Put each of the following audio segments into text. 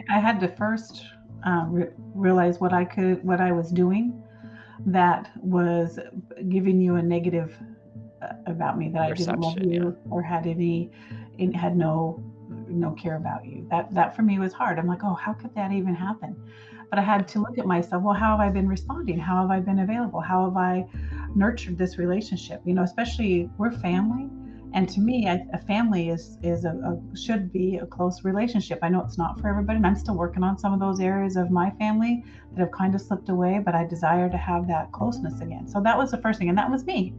I had to first realize what I was doing that was giving you a negative about me, that I didn't love Perception, you or had no care about you. That for me was hard. I'm like, oh, how could that even happen? But I had to look at myself. Well, how have I been responding? How have I been available? How have I nurtured this relationship? Especially we're family, and to me, a family is should be a close relationship. I know it's not for everybody, and I'm still working on some of those areas of my family that have kind of slipped away. But I desire to have that closeness again. So that was the first thing, and that was me,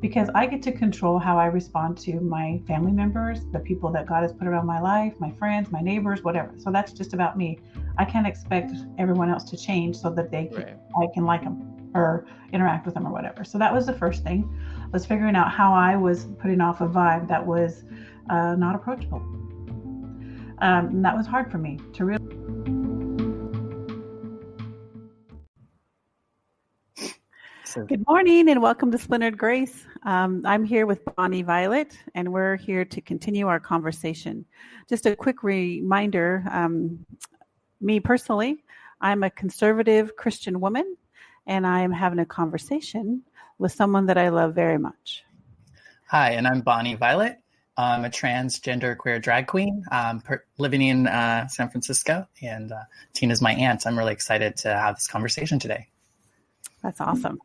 because I get to control how I respond to my family members, the people that God has put around my life, my friends, my neighbors, whatever. So that's just about me. I can't expect everyone else to change so that I can like them or interact with them or whatever. So that was the first thing, was figuring out how I was putting off a vibe that was not approachable. And that was hard for me to realize. Good morning and welcome to Splintered Grace. I'm here with Bonnie Violet, and we're here to continue our conversation. Just a quick reminder, me personally, I'm a conservative Christian woman, and I'm having a conversation with someone that I love very much. Hi, and I'm Bonnie Violet. I'm a transgender queer drag queen living in San Francisco, and Tina's my aunt. I'm really excited to have this conversation today. That's awesome.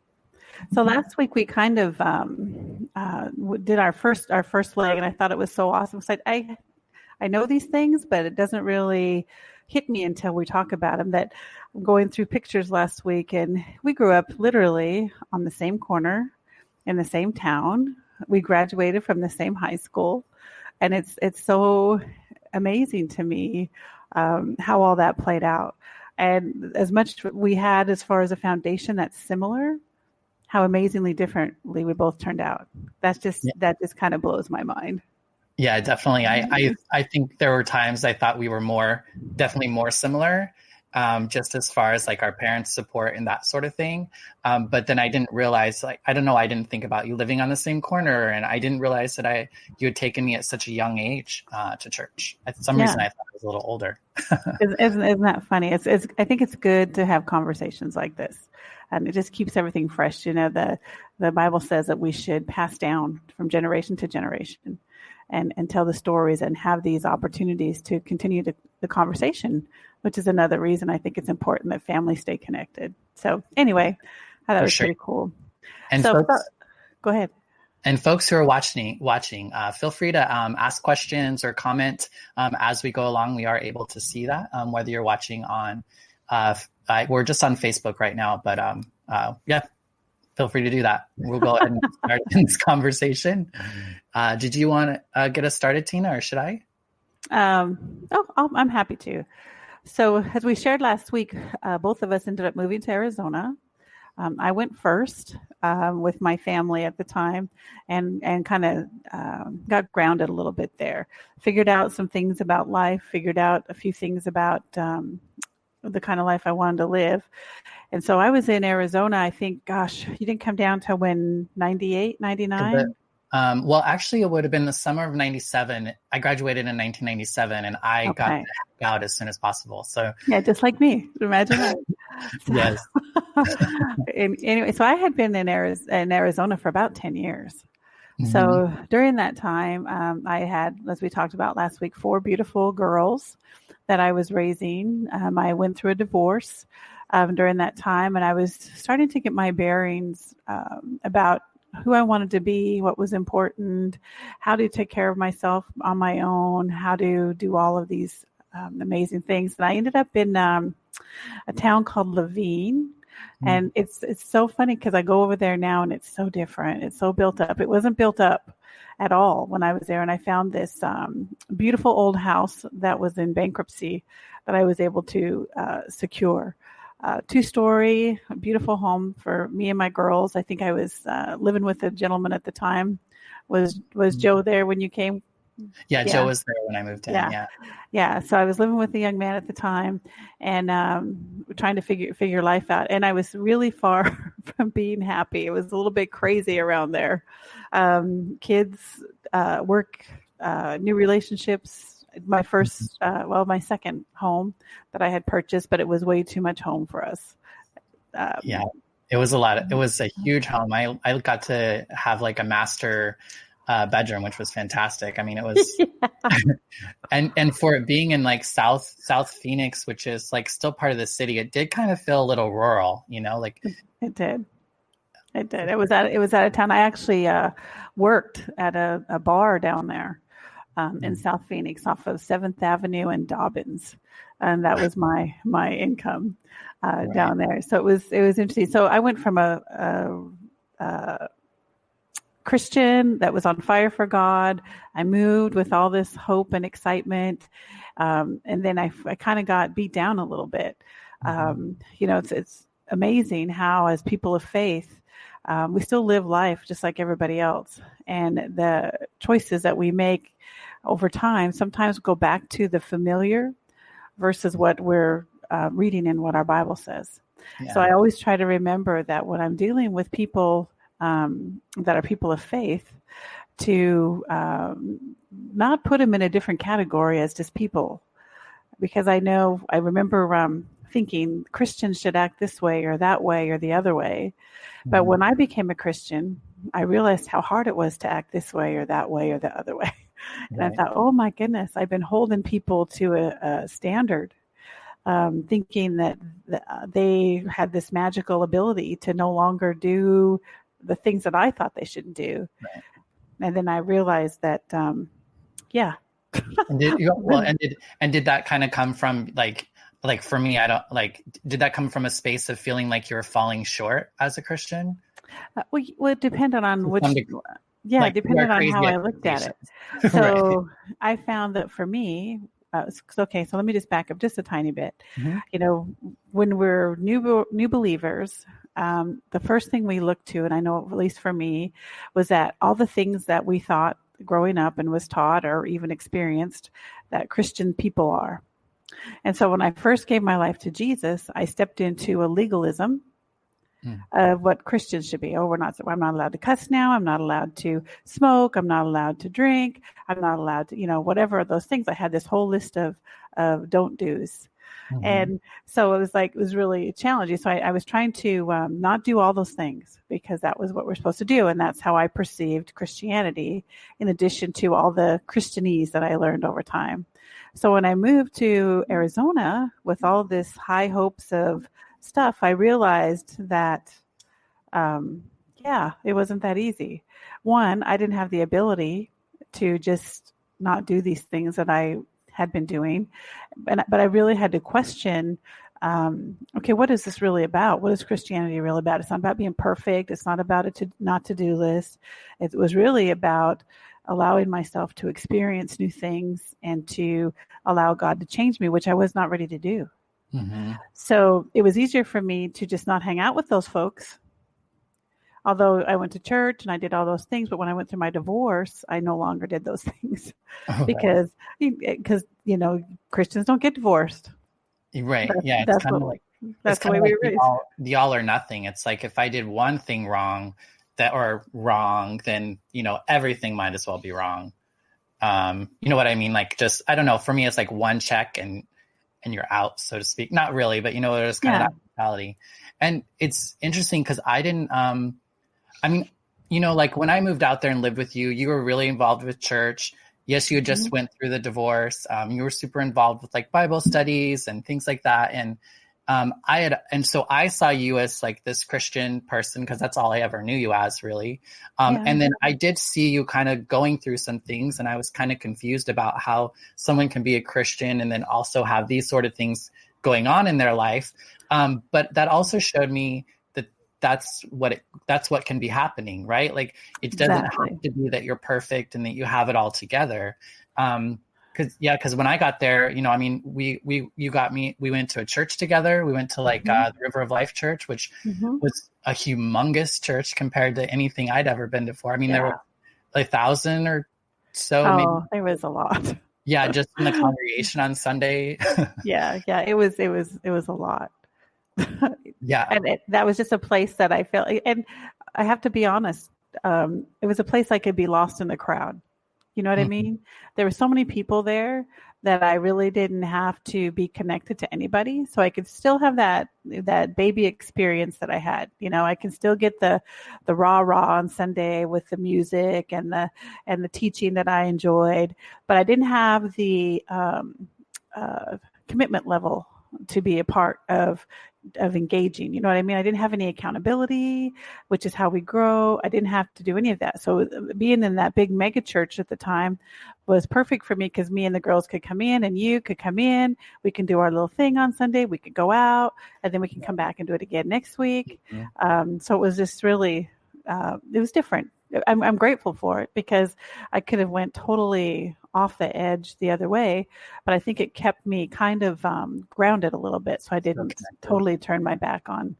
So last week we kind of did our first leg, and I thought it was so awesome. So I know these things, but it doesn't really hit me until we talk about them. That I'm going through pictures last week, and we grew up literally on the same corner in the same town. We graduated from the same high school, and it's so amazing to me how all that played out. And as much we had as far as a foundation that's similar, how amazingly differently we both turned out. That just kind of blows my mind. Yeah, definitely. I think there were times I thought we were definitely more similar, just as far as like our parents' support and that sort of thing. But then I didn't realize, I didn't think about you living on the same corner, and I didn't realize that you had taken me at such a young age to church. For some reason, I thought I was a little older. Isn't that funny? I think it's good to have conversations like this. And it just keeps everything fresh. The Bible says that we should pass down from generation to generation and tell the stories and have these opportunities to continue the conversation, which is another reason I think it's important that families stay connected. So anyway, I thought it was pretty cool. And so go ahead. And folks who are watching, feel free to ask questions or comment as we go along. We are able to see that, whether you're watching on we're just on Facebook right now, but feel free to do that. We'll go ahead and start this conversation. Did you want to get us started, Tina, or should I? I'm happy to. So as we shared last week, both of us ended up moving to Arizona. I went first with my family at the time and kind of got grounded a little bit there. Figured out some things about life, figured out a few things about the kind of life I wanted to live. And so I was in Arizona, I think, gosh, you didn't come down till when, 98, 99? Well, actually, it would have been the summer of 97. I graduated in 1997, and I got out as soon as possible. So yeah, just like me. Imagine that. Yes. Anyway, so I had been in Arizona for about 10 years. Mm-hmm. So during that time, I had, as we talked about last week, 4 beautiful girls that I was raising. I went through a divorce during that time, and I was starting to get my bearings about who I wanted to be, what was important, how to take care of myself on my own, how to do all of these amazing things. And I ended up in a town called Levine. And it's so funny because I go over there now and it's so different. It's so built up. It wasn't built up at all when I was there. And I found this beautiful old house that was in bankruptcy that I was able to secure. 2-story, beautiful home for me and my girls. I think I was living with a gentleman at the time. Was Joe there when you came? Yeah, Joe was there when I moved in. Yeah. So I was living with a young man at the time, and trying to figure life out. And I was really far from being happy. It was a little bit crazy around there. Kids, work, new relationships, my first, my second home that I had purchased, but it was way too much home for us. Yeah, it was a lot. It was a huge home. I got to have like a master bedroom, which was fantastic. I mean, it was, and for it being in like South Phoenix, which is like still part of the city, it did kind of feel a little rural, like it did. It was out of town. I actually worked at a bar down there in South Phoenix off of 7th Avenue and Dobbins. And that was my income down there. So it was interesting. So I went from a Christian that was on fire for God. I moved with all this hope and excitement. And then I kind of got beat down a little bit. It's amazing how, as people of faith, we still live life just like everybody else. And the choices that we make over time sometimes go back to the familiar versus what we're reading in what our Bible says. Yeah. So I always try to remember that when I'm dealing with people that are people of faith, to not put them in a different category as just people. Because I remember thinking Christians should act this way or that way or the other way. But when I became a Christian, I realized how hard it was to act this way or that way or the other way. And I thought, oh my goodness, I've been holding people to a standard, thinking that they had this magical ability to no longer do the things that I thought they shouldn't do. Right. And then I realized that, yeah. And did that kind of come from like for me, did that come from a space of feeling like you were falling short as a Christian? Well, it depended on which, depending on how I looked at it. So right. I found that for me, okay, so let me just back up just a tiny bit. Mm-hmm. When we're new believers, the first thing we look to, and I know at least for me, was that all the things that we thought growing up and was taught or even experienced that Christian people are. And so when I first gave my life to Jesus, I stepped into a legalism of what Christians should be. I'm not allowed to cuss now. I'm not allowed to smoke. I'm not allowed to drink. I'm not allowed to, whatever those things. I had this whole list of don't do's. Mm-hmm. And so it was really challenging. So I was trying to not do all those things because that was what we're supposed to do. And that's how I perceived Christianity, in addition to all the Christianese that I learned over time. So when I moved to Arizona with all this high hopes of stuff, I realized that, it wasn't that easy. One, I didn't have the ability to just not do these things that I had been doing. But I really had to question, what is this really about? What is Christianity really about? It's not about being perfect. It's not about a not to-do list. It was really about allowing myself to experience new things and to allow God to change me, which I was not ready to do. Mm-hmm. So it was easier for me to just not hang out with those folks. Although I went to church and I did all those things, but when I went through my divorce, I no longer did those things because Christians don't get divorced. Right. It's kind of like that's the way we were raised. The all or nothing. It's like if I did one thing wrong, then everything might as well be wrong. You know what I mean? Like just I don't know. For me, it's like one check and you're out, so to speak. Not really, but there's kind of that mentality. And it's interesting because I didn't. Like when I moved out there and lived with you, you were really involved with church. Yes, you just went through the divorce. You were super involved with like Bible studies and things like that. And so I saw you as like this Christian person because that's all I ever knew you as, really. And then I did see you kind of going through some things, and I was kind of confused about how someone can be a Christian and then also have these sort of things going on in their life. But that also showed me that that's what can be happening, right? Like it doesn't have to be that you're perfect and that you have it all together. Because when I got there, we went to a church together. We went to the River of Life Church, which was a humongous church compared to anything I'd ever been to before. I mean, there were 1,000 or so. Oh, there was a lot. Yeah, just in the congregation on Sunday. Yeah, it was a lot. Yeah, and that was just a place that I felt, and I have to be honest, it was a place I could be lost in the crowd. You know what I Mhm. mean? There were so many people there that I really didn't have to be connected to anybody. So I could still have that baby experience that I had. You know, I can still get the rah on Sunday with the music and the teaching that I enjoyed, but I didn't have the uh, commitment level to be a part of engaging. You know what I mean? I didn't have any accountability, which is how we grow. I didn't have to do any of that. So being in that big mega church at the time was perfect for me because me and the girls could come in and you could come in. We can do our little thing on Sunday. We could go out and then we can come back and do it again next week. So it was just really, it was different. I'm grateful for it because I could have went totally off the edge the other way, but I think it kept me kind of grounded a little bit, so I didn't totally turn my back on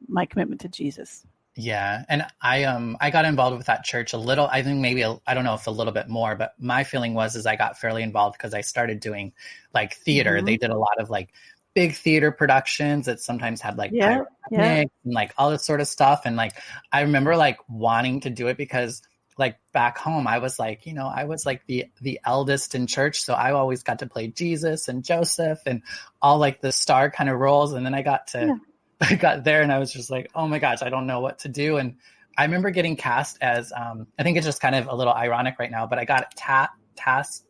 my commitment to Jesus. Yeah, and I got involved with that church a little. I think maybe I don't know if a little bit more, but my feeling was I got fairly involved because I started doing like theater. Mm-hmm. They did a lot of like big theater productions that sometimes had like Yeah. and like all this sort of stuff. And like I remember like wanting to do it because like back home I was like, I was like the eldest in church, so I always got to play Jesus and Joseph and all like the star kind of roles. And then I got there and I was just like, oh my gosh, I don't know what to do. And I remember getting cast as I think it's just kind of a little ironic right now, but I got cast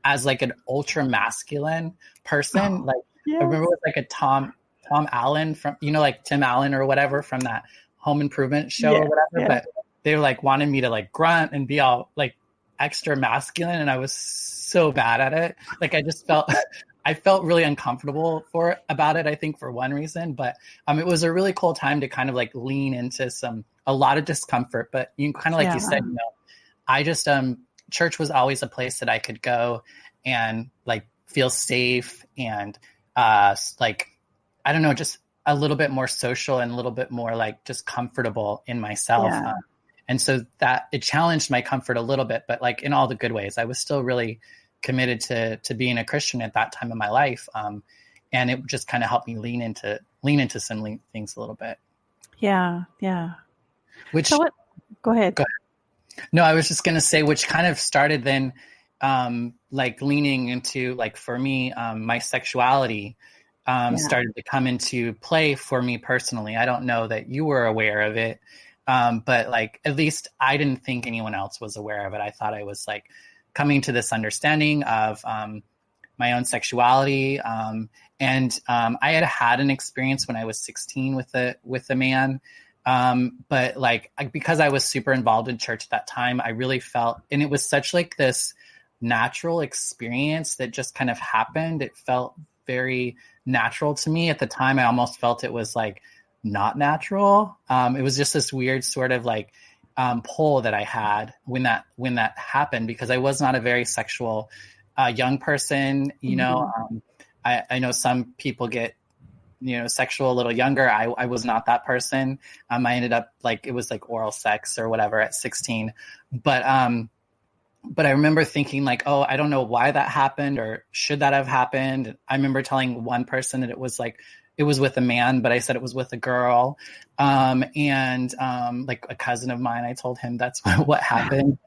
as like an ultra masculine person. Like I remember it was like a Tom Allen from, like Tim Allen or whatever from that Home Improvement show or whatever. But they like wanted me to like grunt and be all like extra masculine. And I was so bad at it. Like I just I felt really uncomfortable about it, I think for one reason, but it was a really cool time to kind of like lean into a lot of discomfort, but you kind of like you said, I just, church was always a place that I could go and like feel safe and like, I don't know, just a little bit more social and a little bit more like just comfortable in myself. Yeah. And so that it challenged my comfort a little bit, but like in all the good ways. I was still really committed to being a Christian at that time of my life. And it just kind of helped me lean into some things a little bit. Yeah. Yeah. Go ahead. No, I was just going to say, which kind of started then, like leaning into like, for me, my sexuality, started to come into play for me personally. I don't know that you were aware of it. But like, at least I didn't think anyone else was aware of it. I thought I was like coming to this understanding of, my own sexuality. And I had an experience when I was 16 with a man. But like, because I was super involved in church at that time, I really felt, and it was such like this natural experience that just kind of happened. It felt very natural to me at the time. I almost felt it was like not natural. It was just this weird sort of like, pull that I had when that happened, because I was not a very sexual, young person, I know some people get, sexual a little younger. I was not that person. I ended up like, it was like oral sex or whatever at 16. But I remember thinking like, oh, I don't know why that happened or should that have happened. I remember telling one person that it was with a man, but I said it was with a girl. And like a cousin of mine, I told him that's what happened.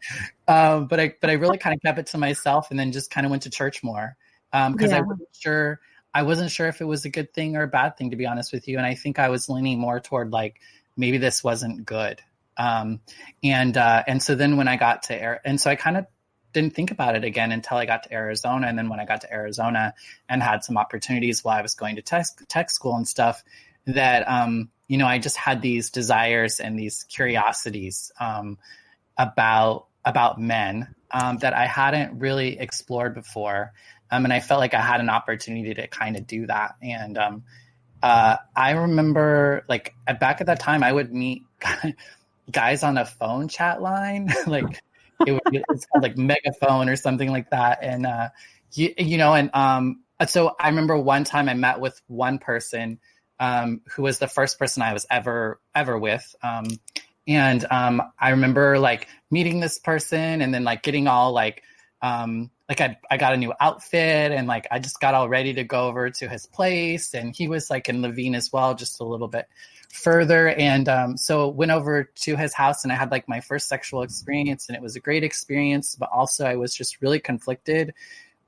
But I really kind of kept it to myself and then just kind of went to church more. Cause I wasn't sure if it was a good thing or a bad thing, to be honest with you. And I think I was leaning more toward like, maybe this wasn't good. And so then when I got to and so I kind of didn't think about it again until I got to Arizona. And then when I got to Arizona and had some opportunities while I was going to tech school and stuff, that, I just had these desires and these curiosities, about men, that I hadn't really explored before. And I felt like I had an opportunity to kind of do that. And, I remember like back at that time, I would meet guys on a phone chat line, like it's called like Megaphone or something like that. And, so I remember one time I met with one person, who was the first person I was ever with. And I remember like meeting this person and then like getting all like I got a new outfit and like I just got all ready to go over to his place, and he was like in Levine as well, just a little bit further. And so went over to his house, and I had like my first sexual experience, and it was a great experience. But also I was just really conflicted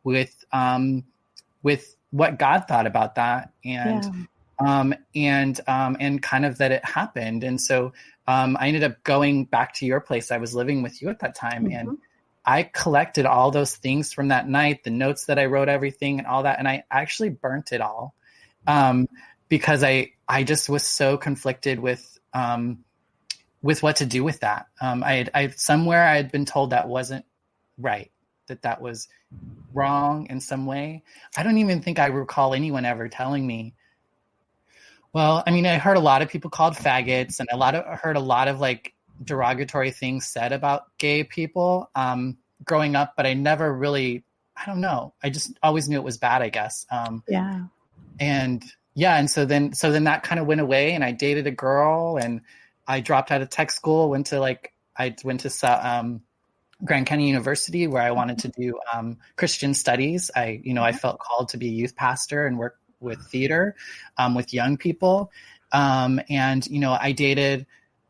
with what God thought about that, and kind of that it happened. And so I ended up going back to your place. I was living with you at that time, and I collected all those things from that night, the notes that I wrote, everything and all that. And I actually burnt it all because I just was so conflicted with what to do with that. Somewhere I had been told that wasn't right, that was wrong in some way. I don't even think I recall anyone ever telling me. Well, I mean, I heard a lot of people called faggots, and heard a lot of like derogatory things said about gay people growing up, but I never really, I don't know. I just always knew it was bad, I guess. And so then that kind of went away, and I dated a girl, and I dropped out of tech school, went to Grand Canyon University, where I wanted to do Christian studies. I felt called to be a youth pastor and work with theater with young people. I dated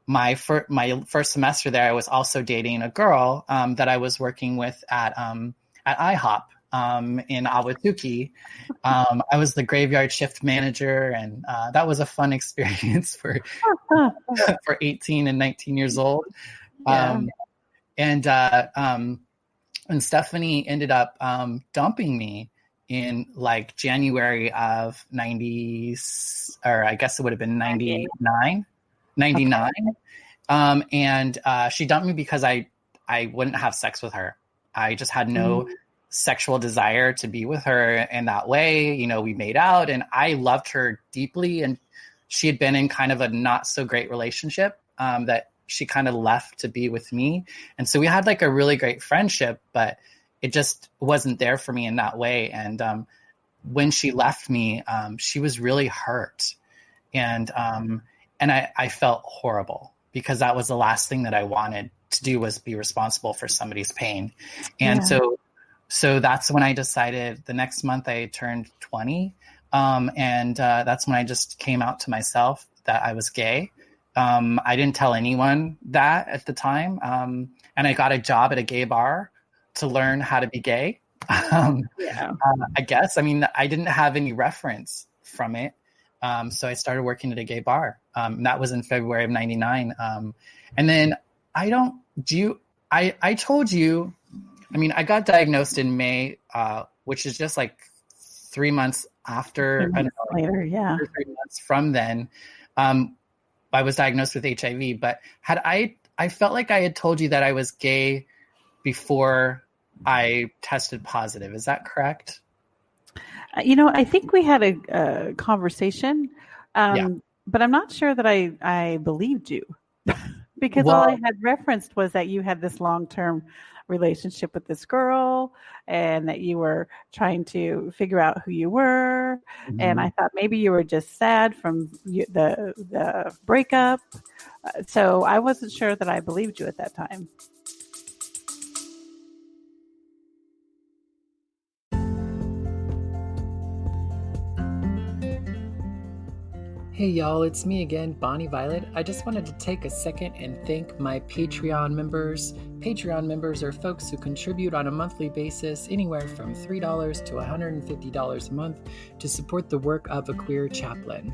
my first semester there. I was also dating a girl that I was working with at IHOP in Ahwatukee. I was the graveyard shift manager, and that was a fun experience for 18 and 19 years old. And Stephanie ended up dumping me in like January of 90s, or I guess it would have been 99. And she dumped me because I wouldn't have sex with her. I just had no sexual desire to be with her in that way. We made out, and I loved her deeply, and she had been in kind of a not so great relationship that she kind of left to be with me. And so we had like a really great friendship, but it just wasn't there for me in that way. And when she left me, she was really hurt. And I felt horrible, because that was the last thing that I wanted to do, was be responsible for somebody's pain. And so that's when I decided. The next month I turned 20. And that's when I just came out to myself that I was gay. I didn't tell anyone that at the time. And I got a job at a gay bar to learn how to be gay. I guess. I mean, I didn't have any reference from it. So I started working at a gay bar. That was in February of 99. And then I told you, I mean, I got diagnosed in May, which is just like 3 months after, 3 months later, 3 months from then. I was diagnosed with HIV, but I felt like I had told you that I was gay before I tested positive. Is that correct? I think we had a conversation, but I'm not sure that I believed you because all I had referenced was that you had this long-term relationship with this girl, and that you were trying to figure out who you were. And I thought maybe you were just sad from the breakup. So I wasn't sure that I believed you at that time. Hey y'all, it's me again, Bonnie Violet. I just wanted to take a second and thank my Patreon members. Patreon members are folks who contribute on a monthly basis anywhere from $3 to $150 a month to support the work of a queer chaplain.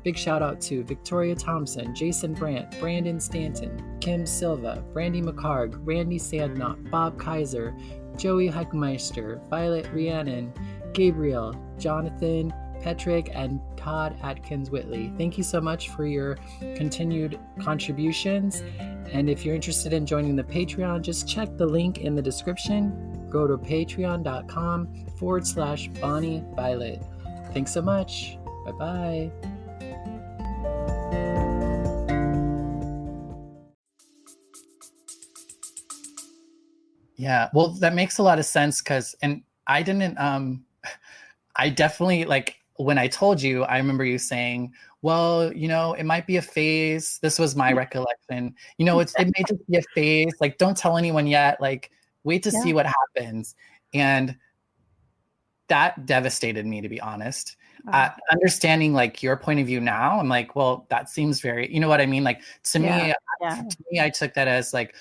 Big shout out to Victoria Thompson, Jason Brandt, Brandon Stanton, Kim Silva, Brandy McCarg, Randy Sandknot, Bob Kaiser, Joey Heckmeister, Violet Rhiannon, Gabriel, Jonathan, Petrick, and Todd Atkins Whitley. Thank you so much for your continued contributions. And if you're interested in joining the Patreon, just check the link in the description. Go to patreon.com/Bonnie Violet. Thanks so much. Bye-bye. Yeah, well, that makes a lot of sense and I didn't, I definitely, like, when I told you, I remember you saying, well, it might be a phase. This was my recollection. It may just be a phase. Like, don't tell anyone yet. Like, wait to see what happens. And that devastated me, to be honest. Understanding like your point of view now, I'm like, well, that seems very, you know what I mean? Like to me, I took that as like,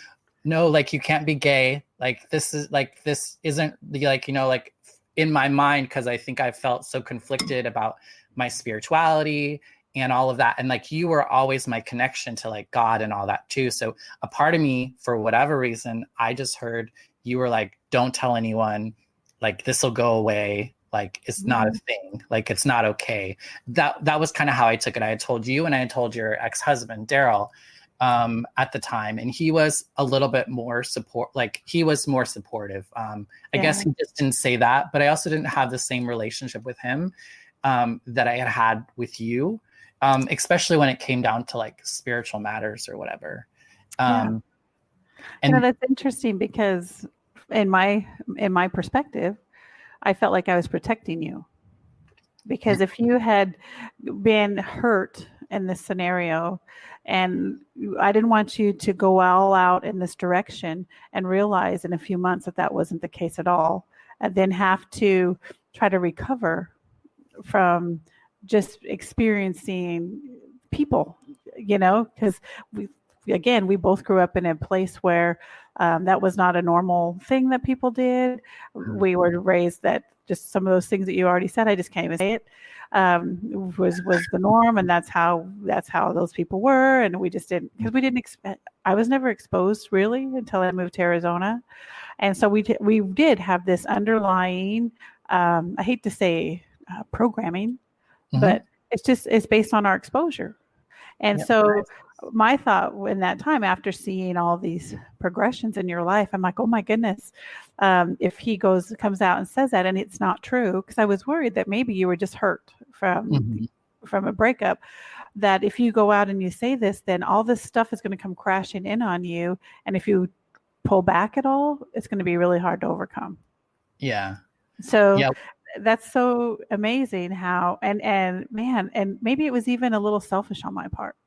no, like you can't be gay. Like this isn't the, like, you know, like in my mind, because I think I felt so conflicted about my spirituality and all of that. And like you were always my connection to like God and all that too. So a part of me, for whatever reason, I just heard you were like, don't tell anyone, like this will go away. Like it's not a thing. Like it's not okay. That was kind of how I took it. I had told you and I had told your ex-husband, Daryl, at the time, and he was a little bit more he was more supportive. I guess he just didn't say that, but I also didn't have the same relationship with him that I had with you, especially when it came down to like spiritual matters or whatever. And you know, that's interesting because in my perspective, I felt like I was protecting you, because if you had been hurt in this scenario and I didn't want you to go all out in this direction and realize in a few months that wasn't the case at all, and then have to try to recover from just experiencing people, you know, because we both grew up in a place where that was not a normal thing that people did. We were raised that just some of those things that you already said, I just can't even say it, was the norm, and that's how those people were, and we just didn't, because we didn't expect. I was never exposed really until I moved to Arizona, and so we did have this underlying, I hate to say programming, but it's based on our exposure. And so my thought in that time, after seeing all these progressions in your life, I'm like, oh my goodness, if he comes out and says that and it's not true, because I was worried that maybe you were just hurt from a breakup, that if you go out and you say this, then all this stuff is going to come crashing in on you. And if you pull back at all, it's going to be really hard to overcome. Yeah. So that's so amazing how, and man, and maybe it was even a little selfish on my part.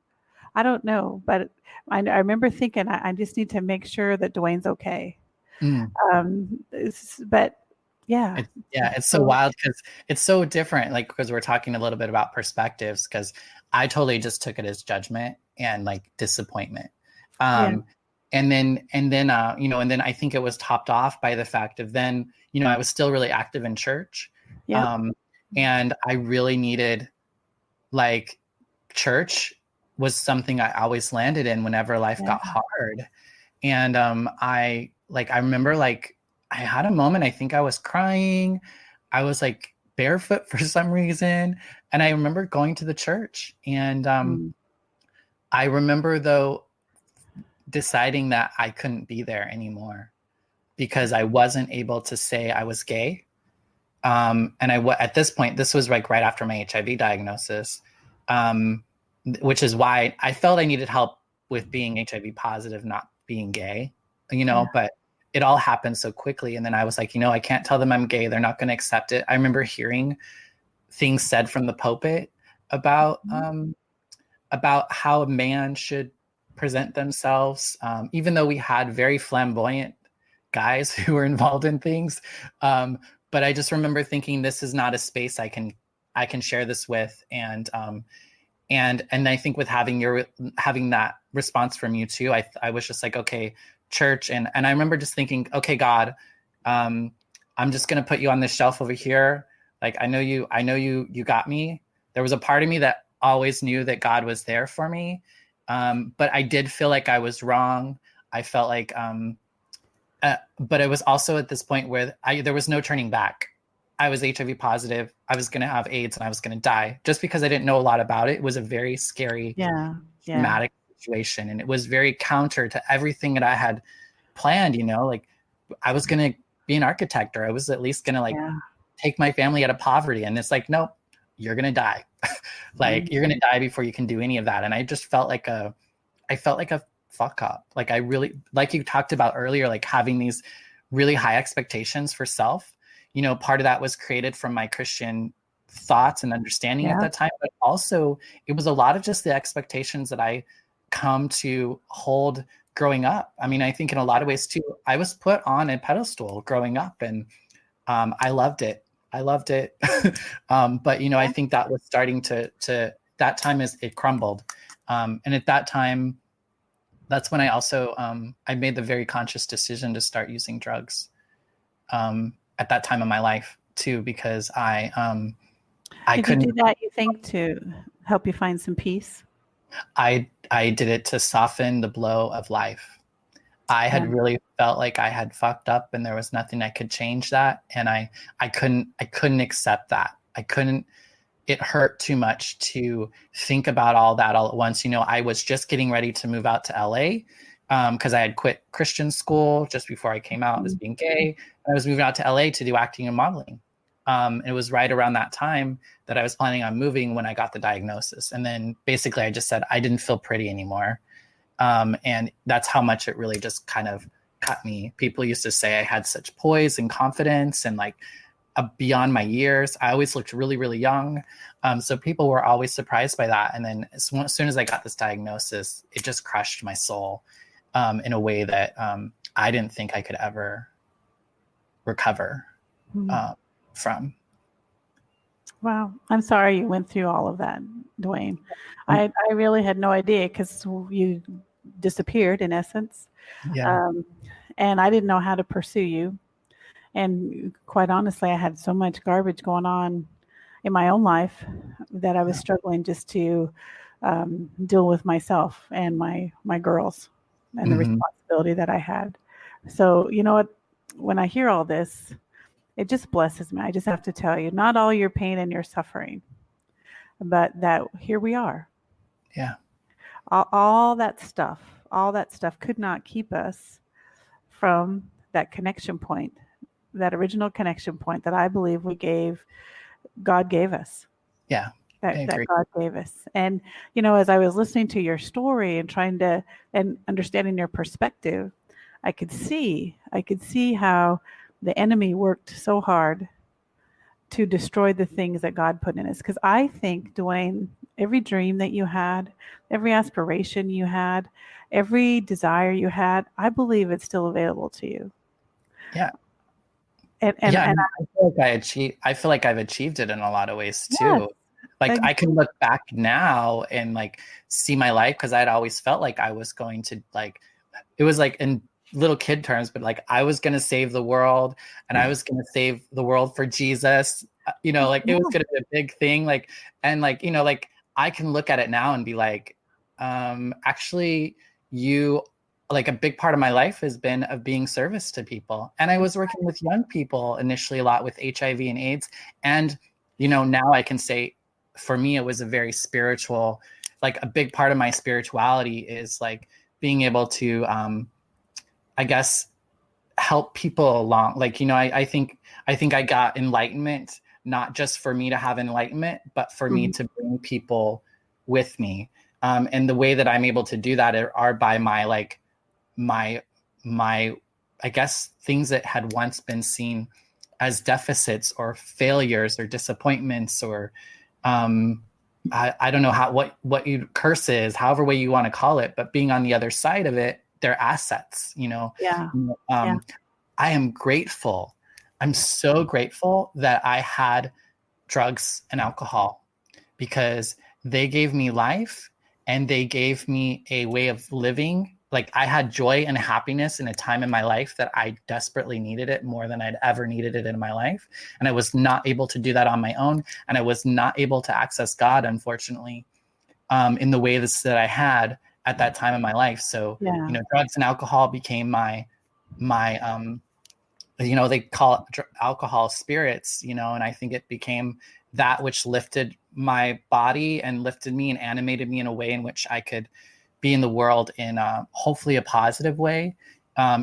I don't know, but I remember thinking I just need to make sure that Dwayne's okay. But it's so wild because it's so different. Like, because we're talking a little bit about perspectives, because I totally just took it as judgment and like disappointment. And then you know, and then I think it was topped off by the fact of then, you know, I was still really active in church. And I really needed, like, church was something I always landed in whenever life got hard. And I remember, like, I had a moment, I think I was crying. I was like barefoot for some reason. And I remember going to the church. And I remember, though, deciding that I couldn't be there anymore because I wasn't able to say I was gay. And at this point, this was like right after my HIV diagnosis, which is why I felt I needed help with being HIV positive, not being gay, you know, but it all happened so quickly. And then I was like, you know, I can't tell them I'm gay. They're not going to accept it. I remember hearing things said from the pulpit about how a man should present themselves, even though we had very flamboyant guys who were involved in things. But I just remember thinking, this is not a space I can share this with. And I think with having that response from you too, I was just like, okay, church. And I remember just thinking, okay, God, I'm just going to put you on this shelf over here. Like, I know you got me. There was a part of me that always knew that God was there for me. But I did feel like I was wrong. I felt like, but it was also at this point where there was no turning back. I was HIV positive. I was going to have AIDS and I was going to die just because I didn't know a lot about it. It was a very scary, traumatic situation. And it was very counter to everything that I had planned, you know, like I was going to be an architect, or I was at least going to take my family out of poverty. And it's like, nope, you're going to die. Like you're going to die before you can do any of that. And I just felt like a fuck up. Like I really, like you talked about earlier, like having these really high expectations for self, you know, part of that was created from my Christian thoughts and understanding at that time, but also it was a lot of just the expectations that I come to hold growing up. I mean, I think in a lot of ways too, I was put on a pedestal growing up, and I loved it. I loved it. But, you know, I think that was starting to that time as it crumbled. And at that time, that's when I also, I made the very conscious decision to start using drugs at that time of my life too, because I couldn't. Did you do that, you think, to help you find some peace? I did it to soften the blow of life. I had really felt like I had fucked up and there was nothing I could change that. And I couldn't accept that. It hurt too much to think about all that all at once. You know, I was just getting ready to move out to LA because I had quit Christian school just before I came out as being gay. And I was moving out to LA to do acting and modeling. It was right around that time that I was planning on moving when I got the diagnosis. And then basically I just said I didn't feel pretty anymore. And that's how much it really just kind of cut me. People used to say I had such poise and confidence and like beyond my years. I always looked really, really young. So people were always surprised by that. And then as soon as I got this diagnosis, it just crushed my soul in a way that I didn't think I could ever recover from. Wow. I'm sorry you went through all of that, Dwayne. I really had no idea because you disappeared in essence. Yeah. And I didn't know how to pursue you. And quite honestly, I had so much garbage going on in my own life that I was struggling just to deal with myself and my girls and the responsibility that I had. So, you know what, when I hear all this, it just blesses me. I just have to tell you, not all your pain and your suffering, but that here we are. Yeah. All that stuff could not keep us from that connection point, that original connection point that I believe God gave us. Yeah. That God gave us. And, you know, as I was listening to your story and understanding your perspective, I could see how the enemy worked so hard to destroy the things that God put in us. Because I think, Dwayne, every dream that you had, every aspiration you had, every desire you had, I believe it's still available to you. Yeah. And I feel like I've achieved it in a lot of ways too. Yes, like exactly. I can look back now and like see my life because I'd always felt like I was going to it was like in little kid terms, but like I was going to save the world and I was going to save the world for Jesus, you know, like it was going to be a big thing. Like, and like, you know, like I can look at it now and be like, actually like a big part of my life has been of being service to people. And I was working with young people initially a lot with HIV and AIDS. And, you know, now I can say for me, it was a very spiritual, like a big part of my spirituality is like being able to, I guess, help people along. Like, you know, I think I got enlightenment, not just for me to have enlightenment, but for me to bring people with me. And the way that I'm able to do that are by my I guess things that had once been seen as deficits or failures or disappointments or I don't know what you curses, however way you want to call it, but being on the other side of it, they're assets, you know. Yeah. I am grateful. I'm so grateful that I had drugs and alcohol because they gave me life and they gave me a way of living. Like I had joy and happiness in a time in my life that I desperately needed it more than I'd ever needed it in my life. And I was not able to do that on my own. And I was not able to access God, unfortunately, in the way that I had at that time in my life. So, you know, drugs and alcohol became my you know, they call it alcohol spirits, you know, and I think it became that which lifted my body and lifted me and animated me in a way in which I could be in the world in hopefully a positive way,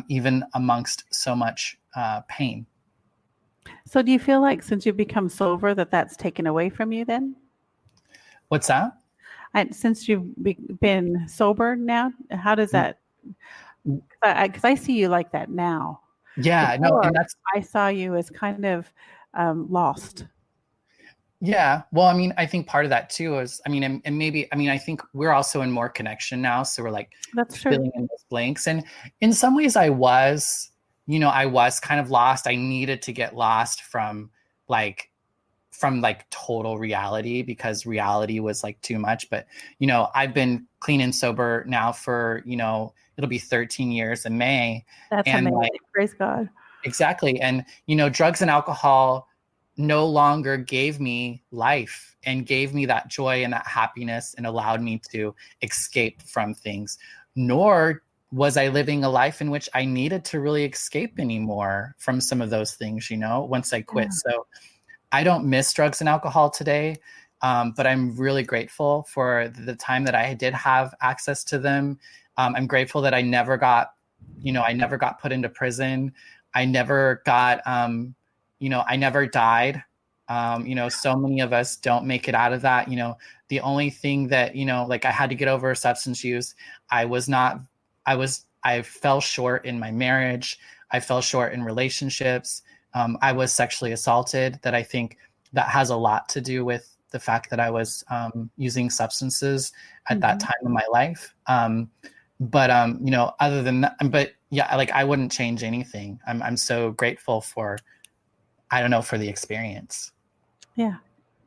even amongst so much pain. So do you feel like since you've become sober that's taken away from you then? What's that? Since you've been sober now, how does that, because I see you like that now. Yeah, before, no, and I saw you as kind of lost. Yeah. Well, I mean, I think part of that too is, I mean, and maybe, I mean, I think we're also in more connection now. So we're like filling in those blanks. And in some ways I was kind of lost. I needed to get lost from like from like total reality, because reality was like too much. But, I've been clean and sober now for, it'll be 13 years in May. That's and amazing. like, Praise God. exactly. And, drugs and alcohol no longer gave me life and gave me that joy and that happiness and allowed me to escape from things, nor was I living a life in which I needed to really escape anymore from some of those things, once I quit. Yeah. So I don't miss drugs and alcohol today, but I'm really grateful for the time that I did have access to them. I'm grateful that I never got put into prison. I never got, I never died. So many of us don't make it out of that. The only thing that, like I had to get over substance use. I fell short in my marriage. I fell short in relationships. I was sexually assaulted. That I think that has a lot to do with the fact that I was using substances at that time in my life. But other than that, but yeah, like I wouldn't change anything. I'm so grateful for, I don't know, for the experience. Yeah.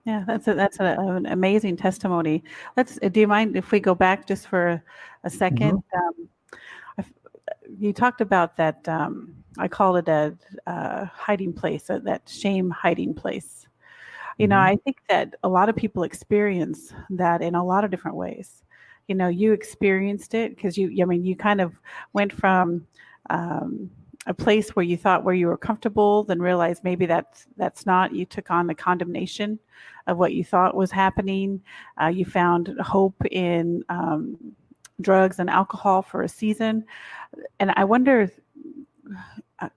Yeah, that's an amazing testimony. Do you mind if we go back just for a second? You talked about that. I call it a hiding place, that shame hiding place. I think that a lot of people experience that in a lot of different ways. You experienced it because you kind of went from a place where you thought where you were comfortable, then realized maybe that's not. You took on the condemnation of what you thought was happening. You found hope in drugs and alcohol for a season. And I wonder,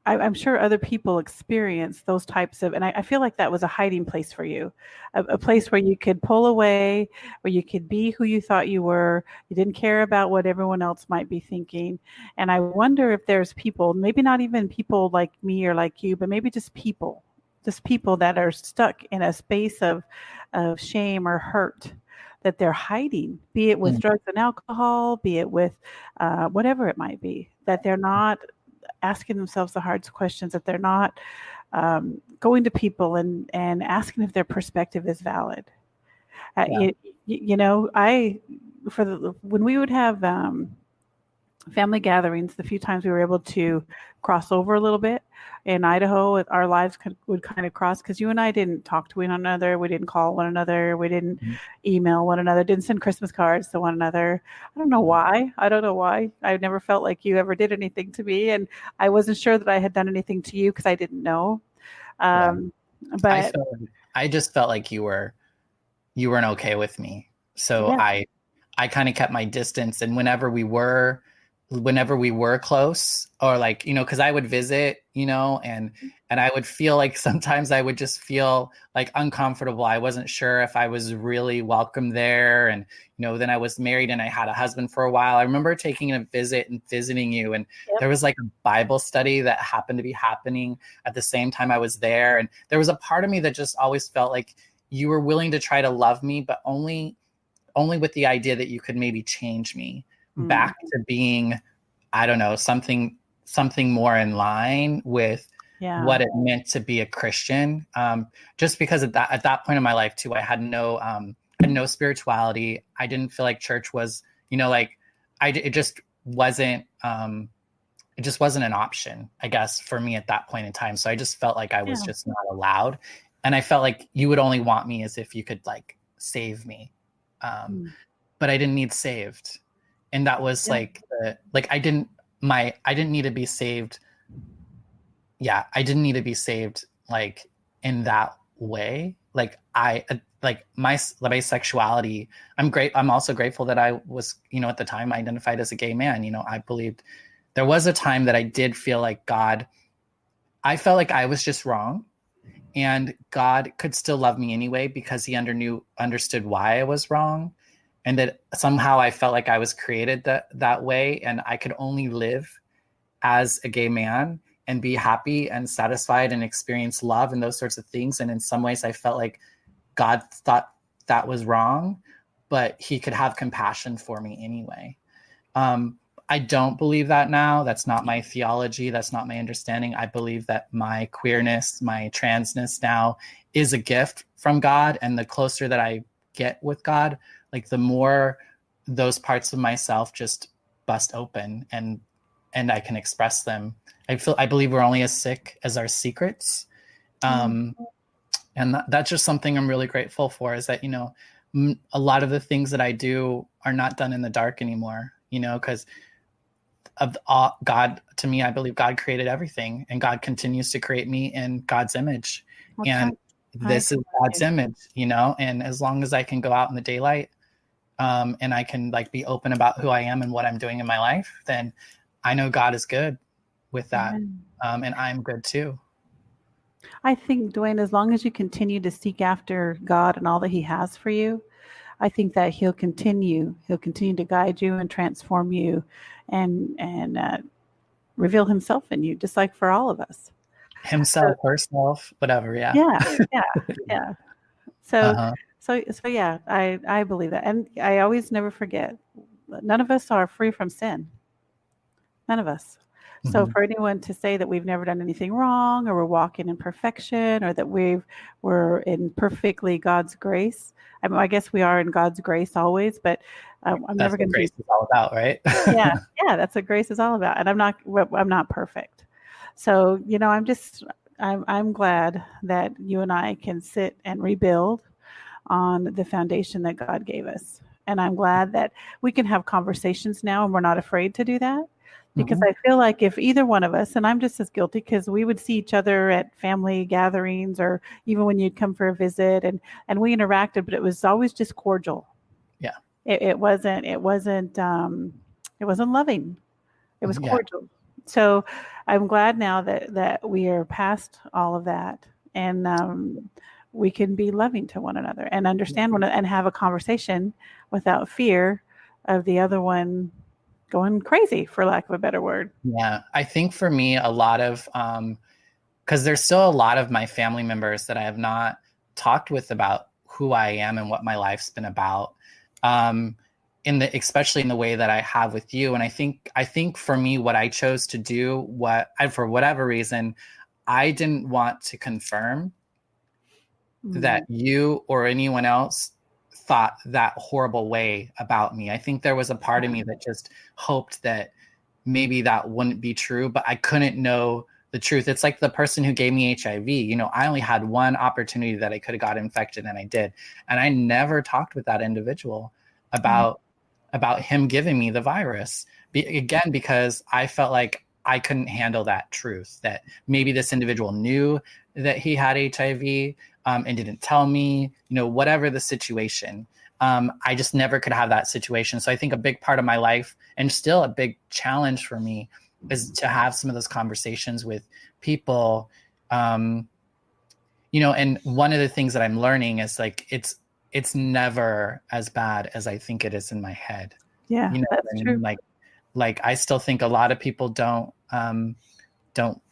I'm sure other people experience those types of, and I feel like that was a hiding place for you, a place where you could pull away, where you could be who you thought you were. You didn't care about what everyone else might be thinking. And I wonder if there's people, maybe not even people like me or like you, but maybe just people that are stuck in a space of shame or hurt that they're hiding, be it with drugs and alcohol, be it with whatever it might be, that they're not asking themselves the hard questions, that they're not going to people and asking if their perspective is valid. When we would have family gatherings, the few times we were able to cross over a little bit in Idaho, our lives would kind of cross, because you and I didn't talk to one another. We didn't call one another. We didn't email one another, didn't send Christmas cards to one another. I don't know why. I never felt like you ever did anything to me. And I wasn't sure that I had done anything to you because I didn't know. But I just felt like you weren't okay with me. So yeah. I kind of kept my distance. And whenever we were close, or like, because I would visit, and I would feel like sometimes I would just feel like uncomfortable. I wasn't sure if I was really welcome there. And, then I was married and I had a husband for a while. I remember taking a visit and visiting you, and there was like a Bible study that happened to be happening at the same time I was there. And there was a part of me that just always felt like you were willing to try to love me, but only with the idea that you could maybe change me back to being, I don't know, something more in line with what it meant to be a Christian. Just because at that point in my life too, I had no spirituality. I didn't feel like church was, it just wasn't an option, I guess, for me at that point in time. So I just felt like I was just not allowed. And I felt like you would only want me as if you could like save me. But I didn't need saved. And that was I didn't need to be saved. Yeah. I didn't need to be saved like in that way. Like my sexuality, I'm also grateful that I was, at the time identified as a gay man. I believed there was a time that I did feel like I felt like I was just wrong, and God could still love me anyway because he understood why I was wrong. And that somehow I felt like I was created that way, and I could only live as a gay man and be happy and satisfied and experience love and those sorts of things. And in some ways I felt like God thought that was wrong, but he could have compassion for me anyway. I don't believe that now. That's not my theology. That's not my understanding. I believe that my queerness, my transness now is a gift from God. And the closer that I get with God, like the more those parts of myself just bust open and I can express them. I believe we're only as sick as our secrets. And that's just something I'm really grateful for, is that, you know, a lot of the things that I do are not done in the dark anymore, you know, because of God, to me, I believe God created everything, and God continues to create me in God's image. Okay. And this is God's image, you know, and as long as I can go out in the daylight, and I can like be open about who I am and what I'm doing in my life, then I know God is good with that. And I'm good too. I think, Dwayne, as long as you continue to seek after God and all that he has for you, I think that he'll continue to guide you and transform you and reveal himself in you, just like for all of us. Himself, herself, whatever. Yeah. Yeah. So yeah, I believe that. And I always never forget, none of us are free from sin. None of us. So for anyone to say that we've never done anything wrong, or we're walking in perfection, or that we're in perfectly God's grace. I mean, I guess we are in God's grace always, but I'm never going to be. That's what grace is all about, right? yeah, that's what grace is all about. And I'm not perfect. So, you know, I'm glad that you and I can sit and rebuild on the foundation that God gave us. And I'm glad that we can have conversations now, and we're not afraid to do that. Because I feel like if either one of us, and I'm just as guilty, because we would see each other at family gatherings, or even when you'd come for a visit, and we interacted, but it was always just cordial. Yeah. It wasn't loving. It was cordial. So I'm glad now that we are past all of that, and we can be loving to one another and understand one and have a conversation without fear of the other one going crazy, for lack of a better word. Yeah. I think for me, a lot of, because there's still a lot of my family members that I have not talked with about who I am and what my life's been about, especially in the way that I have with you. And I think for me, what I chose to do, for whatever reason, I didn't want to confirm that you or anyone else thought that horrible way about me. I think there was a part of me that just hoped that maybe that wouldn't be true, but I couldn't know the truth. It's like the person who gave me HIV. You know, I only had one opportunity that I could have got infected, and I did. And I never talked with that individual about him giving me the virus. Again, because I felt like I couldn't handle that truth, that maybe this individual knew that he had HIV, and didn't tell me, you know, whatever the situation. I just never could have that situation. So I think a big part of my life, and still a big challenge for me, is to have some of those conversations with people. You know, and one of the things that I'm learning is like, it's never as bad as I think it is in my head. Yeah, you know, that's true. Like I still think a lot of people don't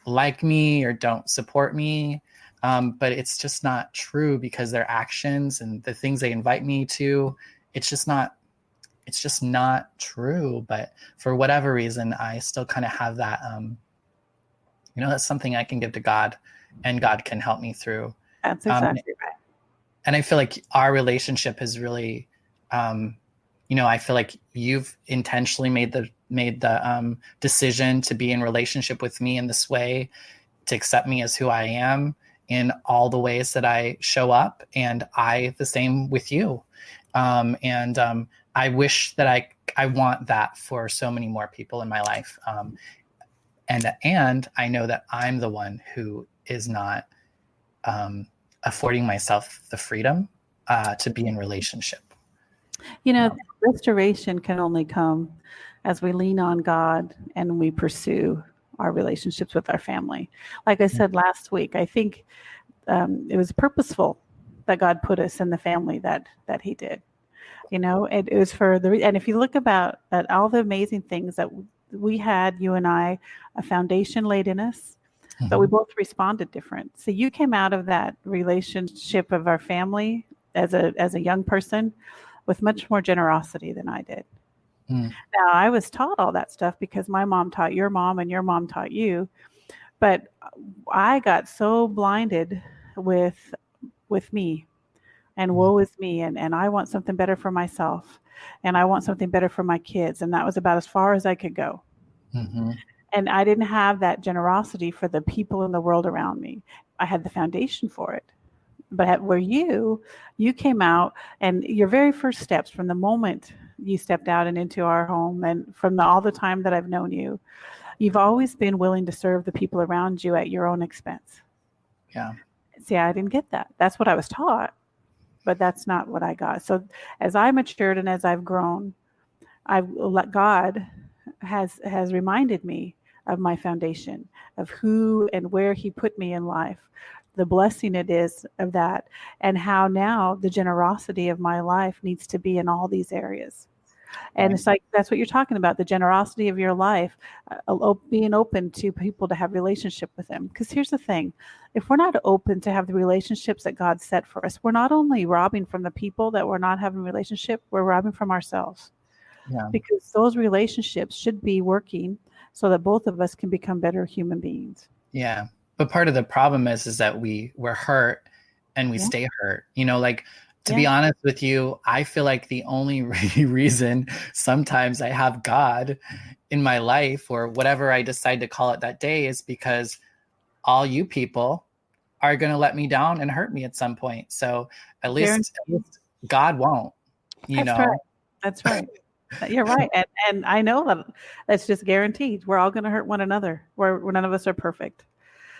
like me or don't support me. But it's just not true, because their actions and the things they invite me to, it's just not true. But for whatever reason, I still kind of have that, you know, that's something I can give to God, and God can help me through. That's exactly right. And I feel like our relationship is really, you know, I feel like you've intentionally made the decision to be in relationship with me in this way, to accept me as who I am in all the ways that I show up, and I the same with you. I wish that I want that for so many more people in my life. And I know that I'm the one who is not affording myself the freedom to be in relationship. You know, restoration can only come as we lean on God and we pursue our relationships with our family. Like I said last week, I think it was purposeful that God put us in the family that he did. You know, it was and if you look at all the amazing things that we had, you and I, a foundation laid in us, but we both responded different. So you came out of that relationship of our family as a young person with much more generosity than I did. Mm. Now, I was taught all that stuff because my mom taught your mom and your mom taught you. But I got so blinded with me and woe is me, and I want something better for myself, and I want something better for my kids, and that was about as far as I could go. Mm-hmm. And I didn't have that generosity for the people in the world around me. I had the foundation for it. But where you came out, and your very first steps from the moment you stepped out and into our home, and from all the time that I've known you, you've always been willing to serve the people around you at your own expense. Yeah. See, I didn't get that. That's what I was taught, but that's not what I got. So as I matured and as I've grown, God has reminded me of my foundation, of who and where he put me in life, the blessing it is of that, and how now the generosity of my life needs to be in all these areas. And it's like, that's what you're talking about, the generosity of your life, being open to people to have relationship with them. Because here's the thing, if we're not open to have the relationships that God set for us, we're not only robbing from the people that we're not having a relationship, we're robbing from ourselves. Yeah. Because those relationships should be working so that both of us can become better human beings. Yeah. But part of the problem is that we're hurt and we stay hurt. You know, like, to be honest with you, I feel like the only reason sometimes I have God in my life, or whatever I decide to call it that day, is because all you people are going to let me down and hurt me at some point. So at least God won't, you know. Right. That's right. You're right. And I know that that's just guaranteed. We're all going to hurt one another. We're none of us are perfect.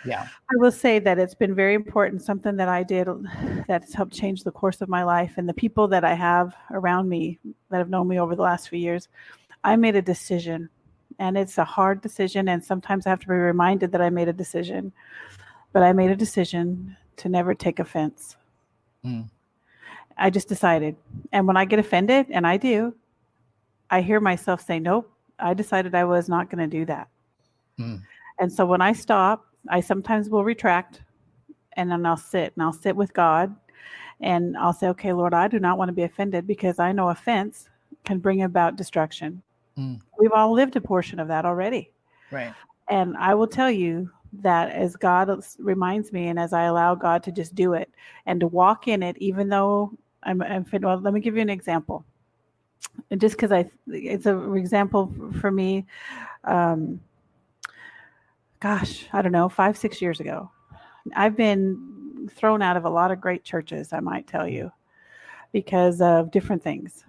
Yeah. I will say that it's been very important, something that I did that's helped change the course of my life, and the people that I have around me that have known me over the last few years. I made a decision, and it's a hard decision, and sometimes I have to be reminded that I made a decision, but I made a decision to never take offense. I just decided. And when I get offended, and I do, I hear myself say, nope, I decided I was not going to do that. And so when I stop, I sometimes will retract, and then I'll sit with God, and I'll say, okay, Lord, I do not want to be offended, because I know offense can bring about destruction. We've all lived a portion of that already. Right. And I will tell you that as God reminds me, and as I allow God to just do it and to walk in it, even though well, let me give you an example. And just because it's an example for me. Gosh, I don't know, 5-6 years ago, I've been thrown out of a lot of great churches, I might tell you, because of different things.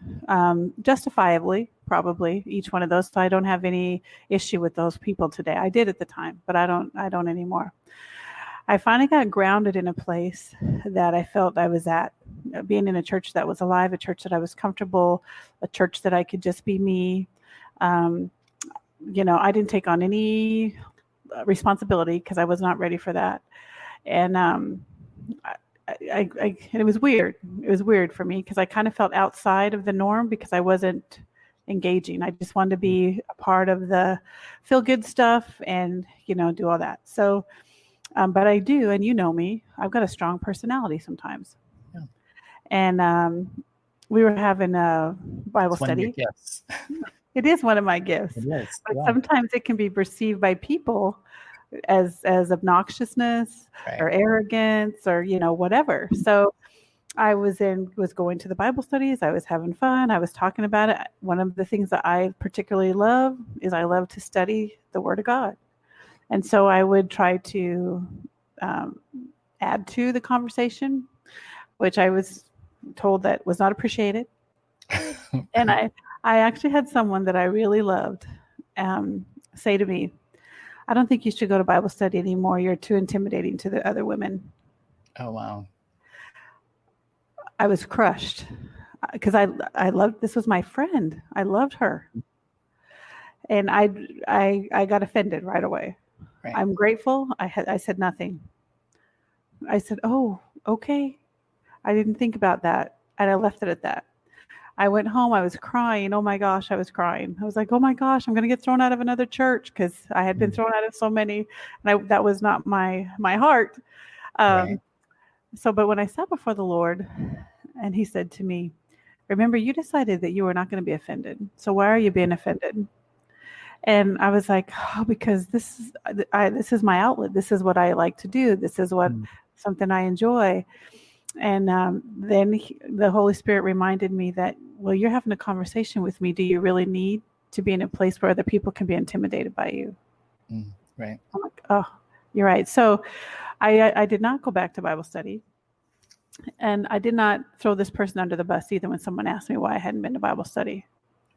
Justifiably, probably, each one of those. So I don't have any issue with those people today. I did at the time, but I don't anymore. I finally got grounded in a place that I felt I was at, being in a church that was alive, a church that I was comfortable, a church that I could just be me. You know, I didn't take on any responsibility because I was not ready for that. And it was weird. It was weird for me because I kind of felt outside of the norm because I wasn't engaging. I just wanted to be a part of the feel good stuff and, you know, do all that. So, but I do, and you know me, I've got a strong personality sometimes. Yeah. And we were having a Bible study. Yes. It is one of my gifts. It is. But sometimes it can be perceived by people as obnoxiousness or arrogance or, you know, whatever. So I was going to the Bible studies. I was having fun. I was talking about it. One of the things that I particularly love is I love to study the Word of God. And so I would try to add to the conversation, which I was told that was not appreciated. And I actually had someone that I really loved say to me, I don't think you should go to Bible study anymore. You're too intimidating to the other women. Oh, wow. I was crushed because I loved, this was my friend. I loved her. And I got offended right away. Right. I'm grateful. I said nothing. I said, oh, okay. I didn't think about that. And I left it at that. I went home. I was crying. Oh my gosh, I was crying. I was like, oh my gosh, I'm going to get thrown out of another church because I had been thrown out of so many. And that was not my heart. Right. So, but when I sat before the Lord and he said to me, remember, you decided that you were not going to be offended. So why are you being offended? And I was like, oh, because this is my outlet. This is what I like to do. This is what something I enjoy. And then the Holy Spirit reminded me that, well, you're having a conversation with me. Do you really need to be in a place where other people can be intimidated by you? Right. I'm like, oh, you're right. So I did not go back to Bible study. And I did not throw this person under the bus either when someone asked me why I hadn't been to Bible study.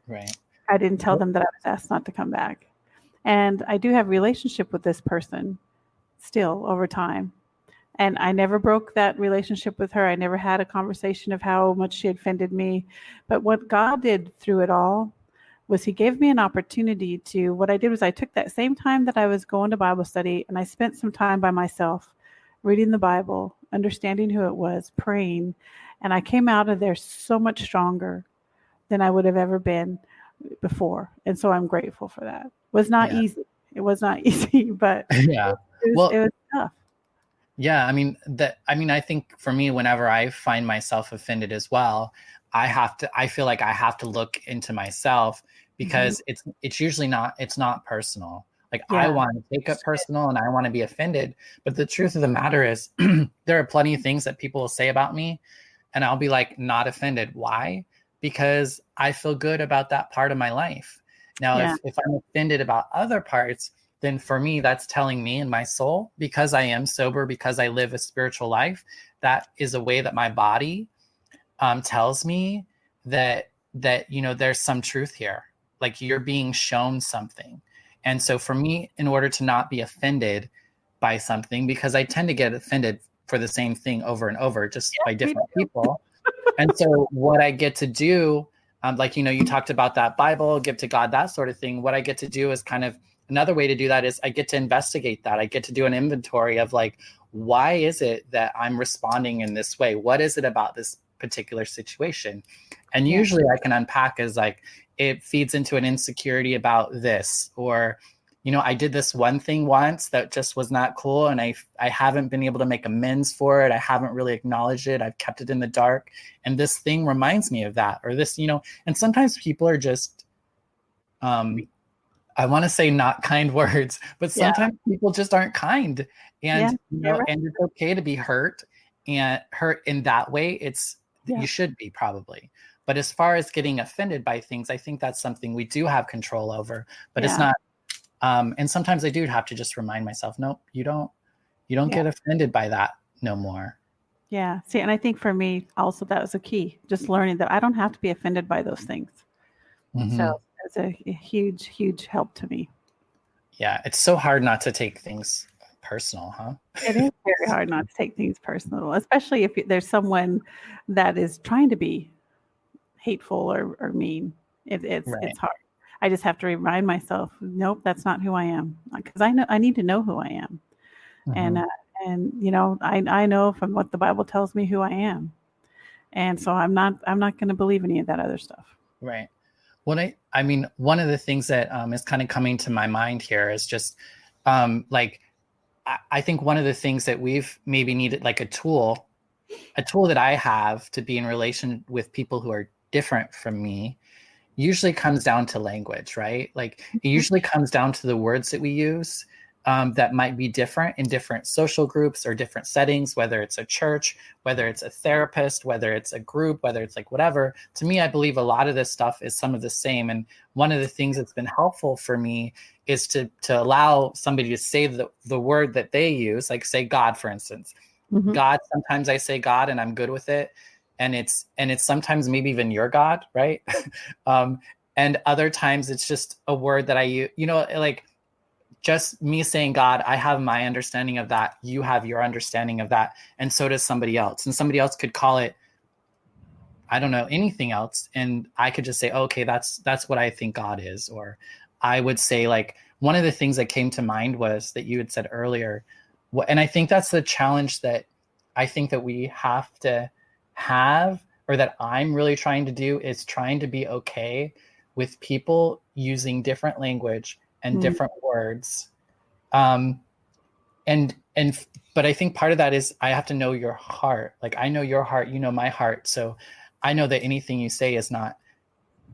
Right. I didn't tell them that I was asked not to come back. And I do have a relationship with this person still over time. And I never broke that relationship with her. I never had a conversation of how much she offended me. But what God did through it all was he gave me an opportunity to, what I did was I took that same time that I was going to Bible study and I spent some time by myself reading the Bible, understanding who it was, praying. And I came out of there so much stronger than I would have ever been before. And so I'm grateful for that. It was not easy. It was not easy, but it was tough. Yeah. I mean, I think for me, whenever I find myself offended as well, I feel like I have to look into myself because it's usually it's not personal. Like I want to take it personal and I want to be offended. But the truth of the matter is there are plenty of things that people will say about me and I'll be like, not offended. Why? Because I feel good about that part of my life. Now, if I'm offended about other parts, then for me, that's telling me in my soul, because I am sober, because I live a spiritual life, that is a way that my body tells me that, there's some truth here. Like you're being shown something. And so for me, in order to not be offended by something, because I tend to get offended for the same thing over and over, just by different people. And so what I get to do, you talked about that Bible, give to God, that sort of thing. What I get to do is kind of another way to do that is I get to investigate that. I get to do an inventory of like, why is it that I'm responding in this way? What is it about this particular situation? And usually I can unpack as like, it feeds into an insecurity about this, or, I did this one thing once that just was not cool. And I haven't been able to make amends for it. I haven't really acknowledged it. I've kept it in the dark. And this thing reminds me of that, or this, and sometimes people are just, I want to say not kind words, but sometimes people just aren't kind, and, and it's okay to be hurt and hurt in that way. You should be probably. But as far as getting offended by things, I think that's something we do have control over, but it's not. And sometimes I do have to just remind myself, nope, you don't get offended by that no more. Yeah. See, and I think for me also, that was a key, just learning that I don't have to be offended by those things. So it's a huge, huge help to me. Yeah. It's so hard not to take things personal, huh? It is very hard not to take things personal, especially if there's someone that is trying to be hateful or mean. It's hard. I just have to remind myself, nope, that's not who I am, because I need to know who I am. And I know from what the Bible tells me who I am. And so I'm not going to believe any of that other stuff. Right. Well, I mean, one of the things that is kind of coming to my mind here is just I think one of the things that we've maybe needed, like a tool that I have to be in relation with people who are different from me, usually comes down to language, right? Like it usually comes down to the words that we use that might be different in different social groups or different settings, whether it's a church, whether it's a therapist, whether it's a group, whether it's like whatever. To me, I believe a lot of this stuff is some of the same. And one of the things that's been helpful for me is to allow somebody to say the word that they use, like say God, for instance. God, sometimes I say God and I'm good with it. And it's sometimes maybe even your God, right? And other times it's just a word that I use, like just me saying God, I have my understanding of that. You have your understanding of that. And so does somebody else. And somebody else could call it, I don't know, anything else. And I could just say, okay, that's what I think God is. Or I would say, like, one of the things that came to mind was that you had said earlier. And I think that's the challenge that I think that we have to have, or that I'm really trying to do, is trying to be okay with people using different language and different words. But I think part of that is I have to know your heart. Like I know your heart, you know my heart. So I know that anything you say is not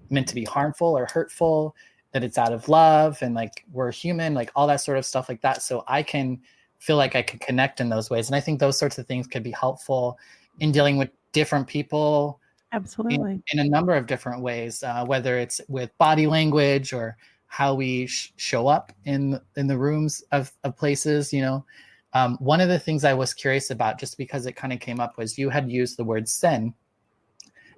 meant to be harmful or hurtful, that it's out of love, and like we're human, like all that sort of stuff like that. So I can feel like I could connect in those ways. And I think those sorts of things could be helpful in dealing with different people. Absolutely. In a number of different ways, whether it's with body language or how we show up in the rooms of places, you know. One of the things I was curious about, just because it kind of came up, was you had used the word sin.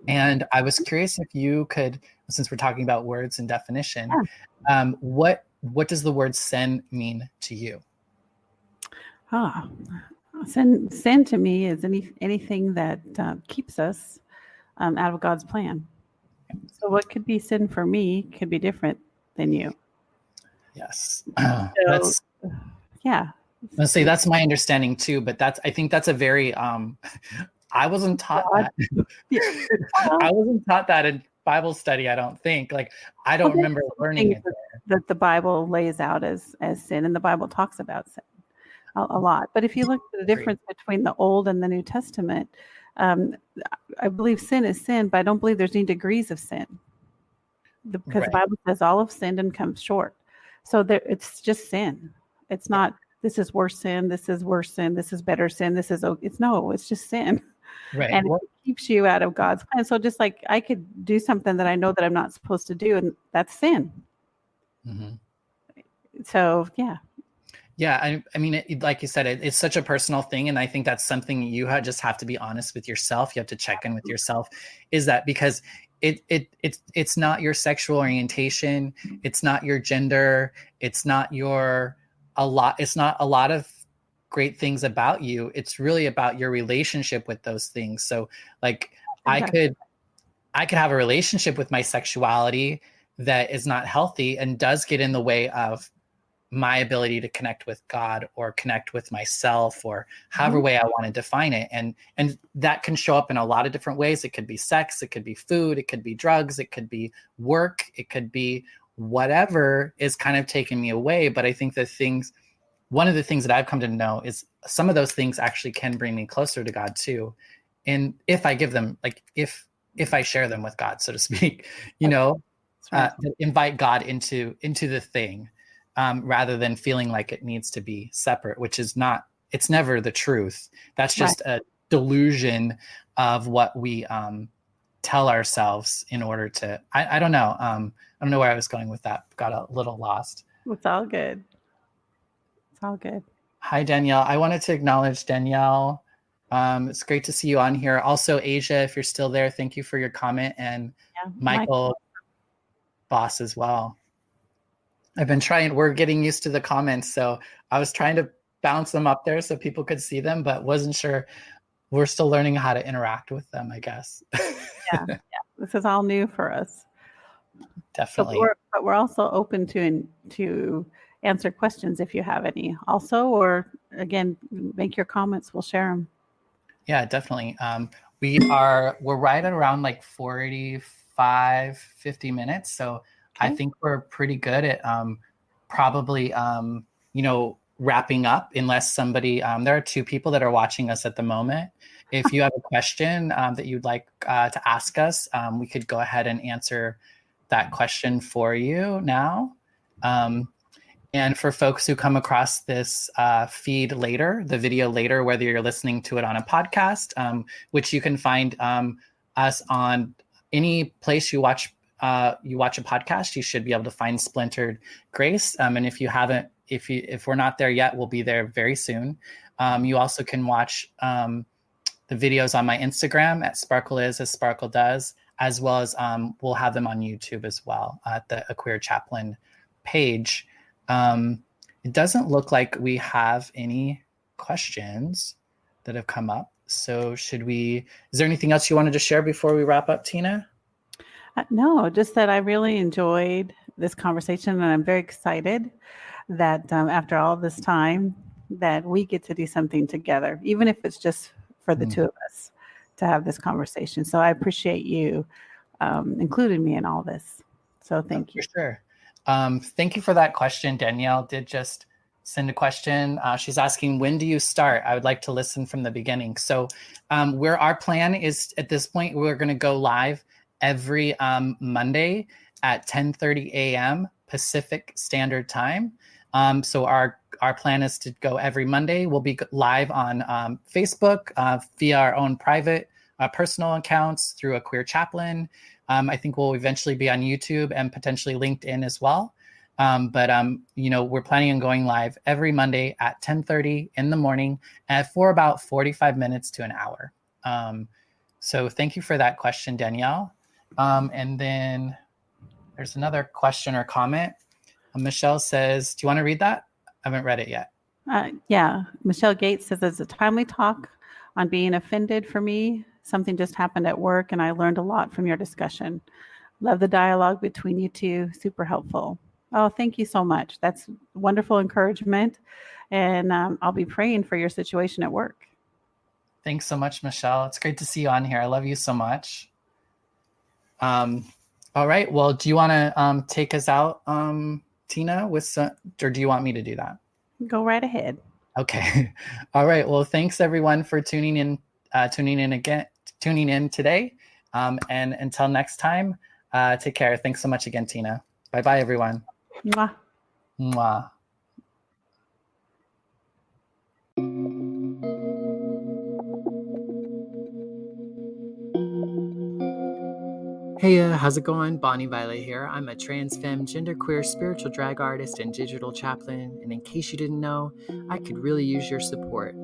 And I was curious if you could, since we're talking about words and definition, what does the word sin mean to you? Sin to me is anything that keeps us out of God's plan. So what could be sin for me could be different than you. Yes. Yeah. Let's say that's my understanding too, but I think that's a very, I wasn't taught that. I wasn't taught that in Bible study, I don't think. Like, I don't remember learning it. That the Bible lays out as sin, and the Bible talks about sin a lot. But if you look at the difference between the Old and the New Testament, I believe sin is sin, but I don't believe there's any degrees of sin. Because the Bible says all have sinned and come short. So it's just sin. It's not, this is worse sin, this is worse sin, this is better sin, it's just sin. Right. And it keeps you out of God's plan. So just like I could do something that I know that I'm not supposed to do, and that's sin. Mm-hmm. So, yeah. Yeah, I mean, like you said, it's such a personal thing, and I think that's something you just have to be honest with yourself. You have to check in with yourself. Is that because it's not your sexual orientation, it's not your gender, it's not a lot of great things about you. It's really about your relationship with those things. So, like, okay. I could have a relationship with my sexuality that is not healthy and does get in the way of my ability to connect with God or connect with myself, or however way I want to define it. And that can show up in a lot of different ways. It could be sex, it could be food, it could be drugs, it could be work, it could be whatever is kind of taking me away. But I think one of the things that I've come to know is some of those things actually can bring me closer to God too. And if I give them, like, if I share them with God, so to speak, you know, invite God into the thing. Rather than feeling like it needs to be separate, which is not, it's never the truth. That's just a delusion of what we tell ourselves in order to, I don't know. I don't know where I was going with that. Got a little lost. It's all good. It's all good. Hi, Danielle. I wanted to acknowledge Danielle. It's great to see you on here. Also, Asia, if you're still there, thank you for your comment. And Michael Boss as well. We're getting used to the comments, so I was trying to bounce them up there so people could see them, but wasn't sure. We're still learning how to interact with them, I guess. Yeah. This is all new for us. Definitely. But we're also open to answer questions if you have any also, or again, make your comments, we'll share them. Yeah, definitely. We're right at around like 45, 50 minutes. So okay. I think we're pretty good at probably, wrapping up, unless somebody, there are 2 people that are watching us at the moment. If you have a question that you'd like to ask us, we could go ahead and answer that question for you now. And for folks who come across this feed later, the video later, whether you're listening to it on a podcast, which you can find us on any place you watch a podcast, you should be able to find Splintered Grace. And if you haven't, if we're not there yet, we'll be there very soon. You also can watch the videos on my Instagram at Sparkle Is As Sparkle Does, as well as we'll have them on YouTube as well at the A Queer Chaplain page. It doesn't look like we have any questions that have come up. So is there anything else you wanted to share before we wrap up, Tina? No, just that I really enjoyed this conversation, and I'm very excited that after all this time that we get to do something together, even if it's just for the 2 of us to have this conversation. So I appreciate you including me in all this. So thank you. For sure. Thank you for that question. Danielle did just send a question. She's asking, when do you start? I would like to listen from the beginning. So where our plan is at this point, we're going to go live every Monday at 10:30 a.m. Pacific Standard Time. So our plan is to go every Monday. We'll be live on Facebook via our own private personal accounts through a queer chaplain. I think we'll eventually be on YouTube and potentially LinkedIn as well. But we're planning on going live every Monday at 10:30 in the morning and for about 45 minutes to an hour. So thank you for that question, Danielle. And then there's another question or comment. Michelle says, do you want to read that? I haven't read it yet. Yeah. Michelle Gates says, it's a timely talk on being offended for me. Something just happened at work and I learned a lot from your discussion. Love the dialogue between you two. Super helpful. Oh, thank you so much. That's wonderful encouragement. And I'll be praying for your situation at work. Thanks so much, Michelle. It's great to see you on here. I love you so much. All right. Well, do you want to take us out, Tina, or do you want me to do that? Go right ahead. Okay. All right. Well, thanks everyone for tuning in today. And until next time, take care. Thanks so much again, Tina. Bye-bye, everyone. Mwah. Mwah. Hey, how's it going? Bonnie Violet here. I'm a trans femme, genderqueer, spiritual drag artist, and digital chaplain. And in case you didn't know, I could really use your support.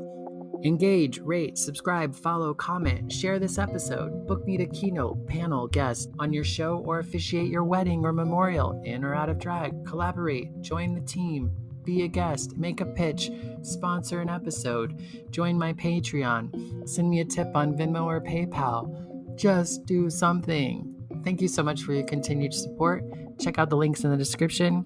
Engage, rate, subscribe, follow, comment, share this episode, book me to keynote, panel, guest on your show, or officiate your wedding or memorial, in or out of drag, collaborate, join the team, be a guest, make a pitch, sponsor an episode, join my Patreon, send me a tip on Venmo or PayPal. Just do something. Thank you so much for your continued support. Check out the links in the description.